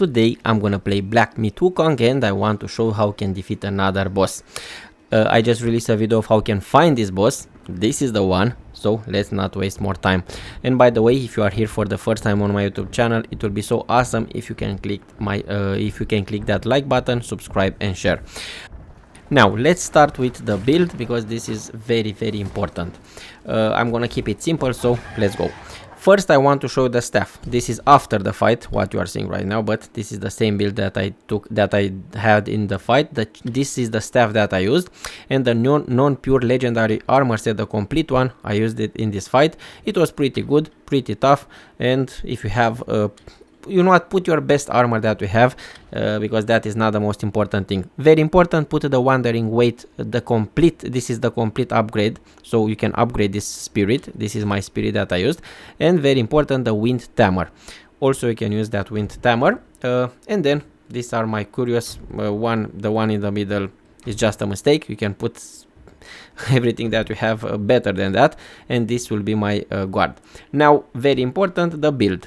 Today I'm gonna play Black Myth Wukong and I want to show how can defeat another boss. I just released a video of how can find this boss. This is the one, so let's not waste more time. And by the way, if you are here for the first time on my YouTube channel, it will be so awesome if you can click that like button, subscribe and share. Now let's start with the build because this is very important. I'm gonna keep it simple, so let's go. First I want to show the staff. This is after the fight, what you are seeing right now, but this is the same build that I had in the fight. This is the staff that I used, and the non-pure legendary armor set, the complete one, I used it in this fight. It was pretty good, pretty tough, and if you have you know what, put your best armor that you have, because that is not the most important thing. Very important, put the wandering weight, this is the complete upgrade, so you can upgrade this spirit. This is my spirit that I used. And very important, the wind tamer, also you can use that wind tamer. And then these are my curious the one in the middle is just a mistake. You can put everything that you have better than that, and this will be my guard. Now very important, the build.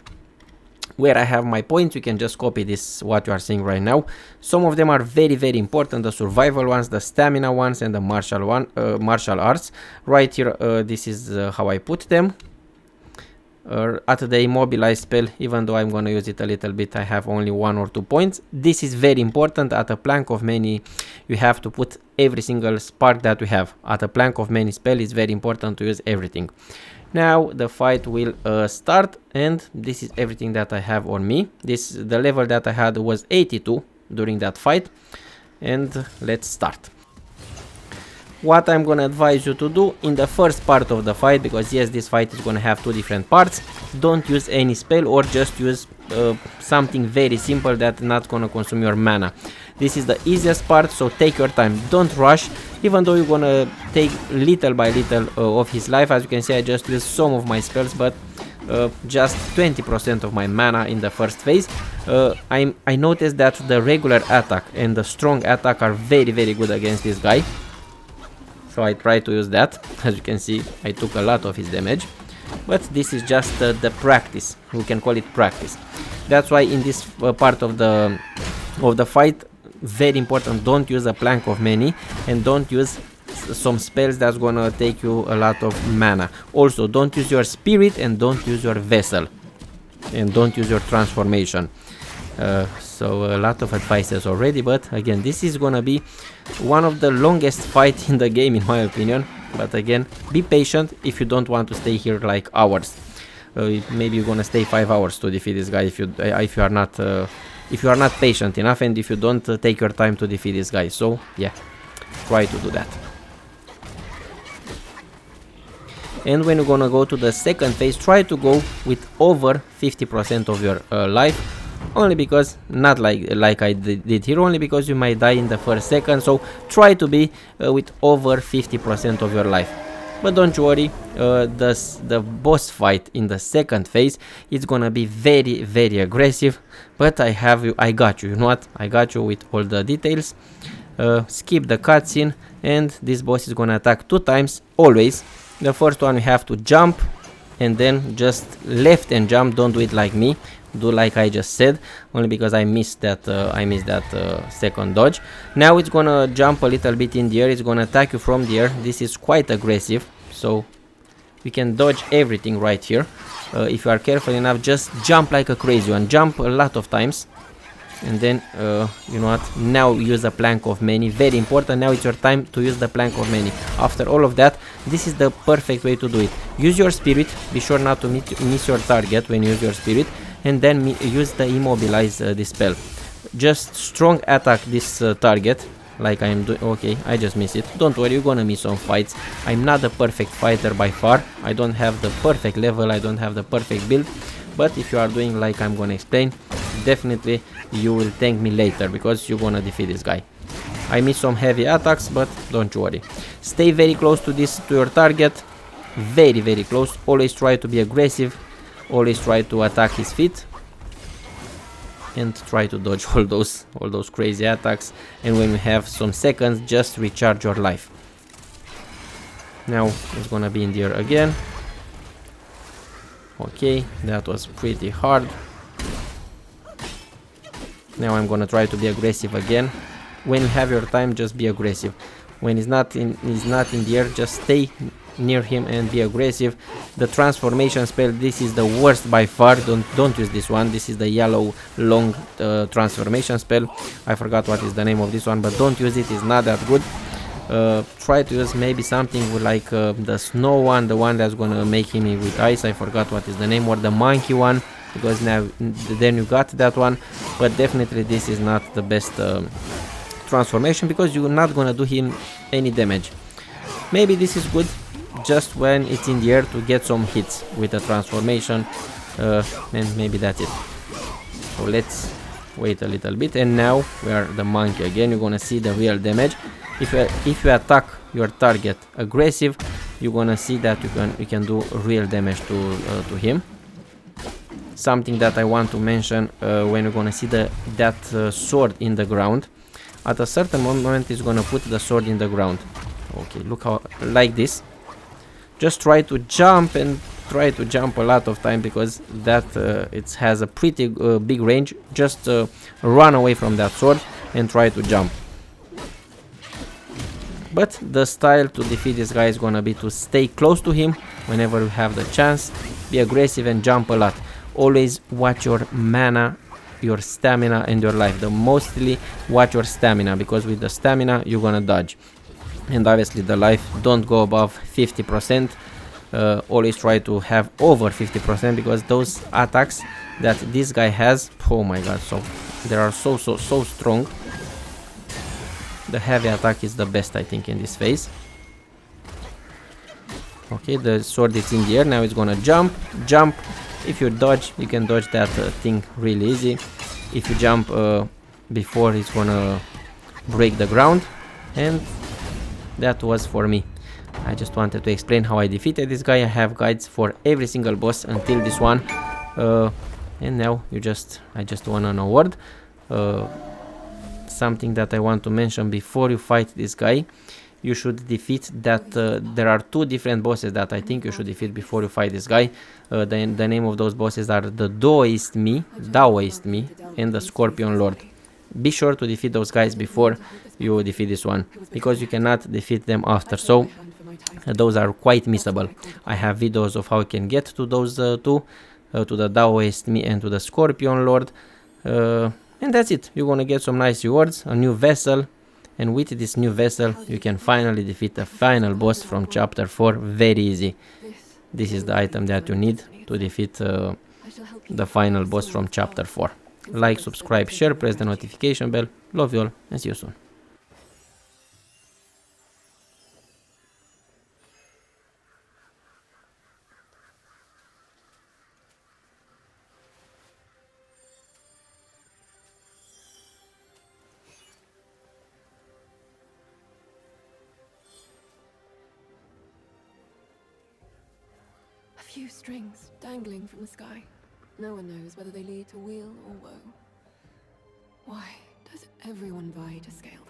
Where I have my points, you can just copy this, what you are seeing right now. Some of them are very important, the survival ones, the stamina ones, and the martial arts. Right here, this is how I put them. At the immobilize spell, even though I'm gonna use it a little bit, I have only 1 or 2 points. This is very important. At a plank of many, you have to put every single spark that you have. At a plank of many spell, it's very important to use everything. Now the fight will start, and this is everything that I have on me. The level that I had was 82 during that fight, and let's start. What I'm gonna advise you to do in the first part of the fight, because yes, this fight is gonna have 2 different parts, don't use any spell or just use something very simple that not gonna consume your mana. This is the easiest part, so take your time, don't rush. Even though you're gonna take little by little of his life, as you can see, I just used some of my spells, but just 20% of my mana in the first phase. I noticed that the regular attack and the strong attack are very good against this guy, so I try to use that. As you can see, I took a lot of his damage, but this is just the practice. We can call it practice. That's why in this part of the fight, very important, don't use a plank of many, and don't use some spells that's gonna take you a lot of mana. Also, don't use your spirit, and don't use your vessel, and don't use your transformation. So a lot of advices already, but again, this is gonna be one of the longest fights in the game in my opinion. But again, be patient if you don't want to stay here like hours. Maybe you're gonna stay 5 hours to defeat this guy if you are not patient enough, and if you don't take your time to defeat this guy. So yeah, try to do that. And when you're gonna go to the second phase, try to go with over 50% of your life, only because, not like I did here, only because you might die in the first second. So try to be with over 50% of your life. But don't worry, the boss fight in the second phase, it's gonna be very aggressive, but I got you, you know what, I got you with all the details. Skip the cutscene, and this boss is gonna attack 2 times, always. The first one you have to jump, and then just left and jump, don't do it like me, do like I just said, only because I missed that second dodge. Now it's gonna jump a little bit in the air, it's gonna attack you from the air. This is quite aggressive, so you can dodge everything right here. If you are careful enough, just jump like a crazy one, jump a lot of times, and then you know what, now use a plank of many. Very important, now it's your time to use the plank of many. After all of that, this is the perfect way to do it. Use your spirit, be sure not to miss your target when you use your spirit, and then use the immobilize this spell. Just strong attack this target like I am doing. Okay, I just missed it. Don't worry, you're gonna miss some fights. I'm not a perfect fighter by far. I don't have the perfect level, I don't have the perfect build, but if you are doing like I'm gonna explain, definitely you will thank me later, because you're gonna defeat this guy. I missed some heavy attacks, but don't worry. Stay very close to your target, very close. Always try to be aggressive, always try to attack his feet, and try to dodge all those crazy attacks. And when you have some seconds, just recharge your life. Now it's gonna be in the air again. Okay, that was pretty hard. Now I'm gonna try to be aggressive again. When you have your time, just be aggressive. When he's not in the air, just stay near him and be aggressive. The transformation spell, this is the worst by far. Don't use this one. This is the yellow long transformation spell. I forgot what is the name of this one, but don't use it. It's not that good. Try to use maybe something with like the snow one, the one that's gonna make him with ice. I forgot what is the name, or the monkey one, because now then you got that one. But definitely this is not the best transformation, because you're not gonna do him any damage. Maybe this is good just when it's in the air to get some hits with the transformation, and maybe that's it. So let's wait a little bit, and now we are the monkey again. You're gonna see the real damage. If you attack your target aggressive, you're gonna see that you can do real damage to him. Something that I want to mention, when you're gonna see that sword in the ground, at a certain moment it's gonna put the sword in the ground. Okay, look how, like this. Just try to jump, and try to jump a lot of time, because that it has a pretty big range. Just run away from that sword and try to jump. But the style to defeat this guy is gonna be to stay close to him whenever you have the chance, be aggressive and jump a lot. Always watch your mana, your stamina and your life. Mostly watch your stamina, because with the stamina you're gonna dodge. And obviously the life, don't go above 50%. Always try to have over 50%, because those attacks that this guy has, oh my god, so they are so strong. The heavy attack is the best, I think, in this phase. Okay, the sword is in the air. Now it's gonna jump. If you dodge, you can dodge that thing really easy. If you jump before, it's gonna break the ground. And that was for me. I just wanted to explain how I defeated this guy. I have guides for every single boss until this one. And now I just won an award. Something that I want to mention before you fight this guy, you should defeat that. There are two different bosses that I think you should defeat before you fight this guy. The name of those bosses are the Daoist Me, and the Scorpion Lord. Be sure to defeat those guys before you defeat this one, because you cannot defeat them after. So those are quite missable. I have videos of how you can get to those two, to the Daoist Me and to the Scorpion Lord. And that's it. You're gonna get some nice rewards, a new vessel, and with this new vessel you can finally defeat the final boss from chapter 4 very easy. This is the item that you need to defeat the final boss from chapter 4. Like, subscribe, share, press the notification bell. Love you all, and see you soon. A few strings dangling from the sky. No one knows whether they lead to weal or woe. Why does everyone vie to scale?